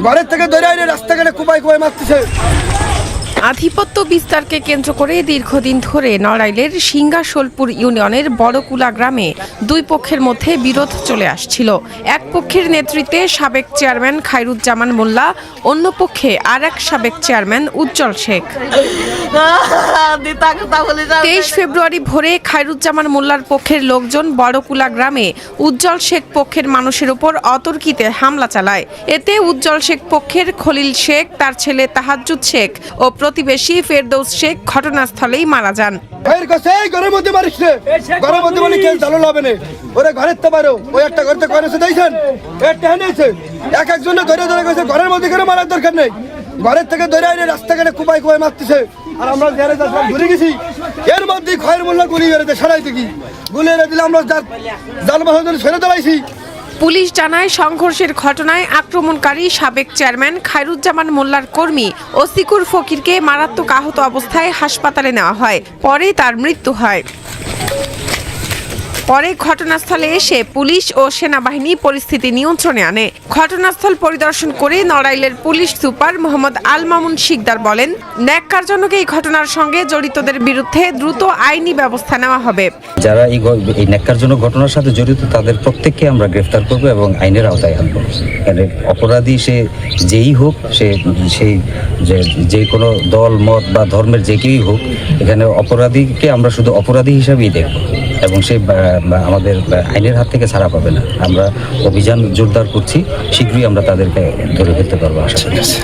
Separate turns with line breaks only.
ঘরের থেকে ধরে আইনে রাস্তাঘাটে কুপাই কুপাই মারতেছে।
আধিপত্য বিস্তারকে কেন্দ্র করে দীর্ঘদিন ধরে নড়াইলের সিংগাসোলপুর ইউনিয়নের বড়কুলা গ্রামে দুই পক্ষের মধ্যে বিরোধ চলে আসছিল। এক পক্ষের নেতৃত্বে সাবেক চেয়ারম্যান খায়রুজ্জামান মোল্লা, অন্য পক্ষে আর এক সাবেক চেয়ারম্যান উজ্জ্বল শেখ। 23 ফেব্রুয়ারি ভোরে খায়রুজ্জামান মোল্লার পক্ষের লোকজন বড়কুলা গ্রামে উজ্জ্বল শেখ পক্ষের মানুষের উপর অতর্কিতে হামলা চালায়। এতে উজ্জ্বল শেখ পক্ষের খলিল শেখ, তার ছেলে তাহাজ্জুদ শেখ ও প্রতিবেশী ফেরদৌস শেখ ঘটনাস্থলেই মারা যান।
ঘরের মধ্যে মারিস রে, ঘরের মধ্যে মানে কেউ চালু হবে না, ওরা ঘরের তো পারো, ওই একটা ঘর থেকে করেছে দিয়েছেন, একটা এনেছে এক একজনে ধরে ধরে গেছে, ঘরের মধ্যে কেন মারার দরকার নেই, ঘরের থেকে ধরে আইনে রাস্তাঘাটে কুপাই কুপাই মারতেছে। আর আমরা ঘুরে গেছি, এর মধ্যে খয়ের মোল্লা গুলি বেড়েছে সারাই থেকে, গুলি এনে দিলে আমরা জালবাহন ছেড়ে দাঁড়াইছি।
পুলিশ জানায়, সংঘর্ষের ঘটনায় আক্রমণকারী সাবেক চেয়ারম্যান খায়রুজ্জামান মোল্লার কর্মী ওসিকুর ফকিরকে মারাত্মক আহত অবস্থায় হাসপাতালে নেওয়া হয়, পরে তার মৃত্যু হয়। পরে ঘটনাস্থলে এসে পুলিশ ও সেনাবাহিনী পরিস্থিতি নিয়ন্ত্রণে আনে। ঘটনাস্থল পরিদর্শন করে নড়াইলের পুলিশ সুপার মোহাম্মদ আল মামুন শিকদার বলেন, ন্যাক্কারজনক এই ঘটনার সঙ্গে জড়িতদের বিরুদ্ধে দ্রুত আইনি ব্যবস্থা নেওয়া হবে।
যারা এই ন্যাক্কারজনক ঘটনার সাথে জড়িত তাদের প্রত্যেককে আমরা গ্রেফতার করব এবং আইনের আওতায় আনব। মানে অপরাধী সে যেই হোক, সেই যে কোনো দল মত বা ধর্মের যে কেউই হোক, এখানে অপরাধীকে আমরা শুধু অপরাধী হিসাবেই দেখব এবং সে আমাদের আইনের হাত থেকে ছাড়া পাবে না। আমরা অভিযান জোরদার করছি, শীঘ্রই আমরা তাদেরকে ধরে ফেলতে পারবো আশা করছি।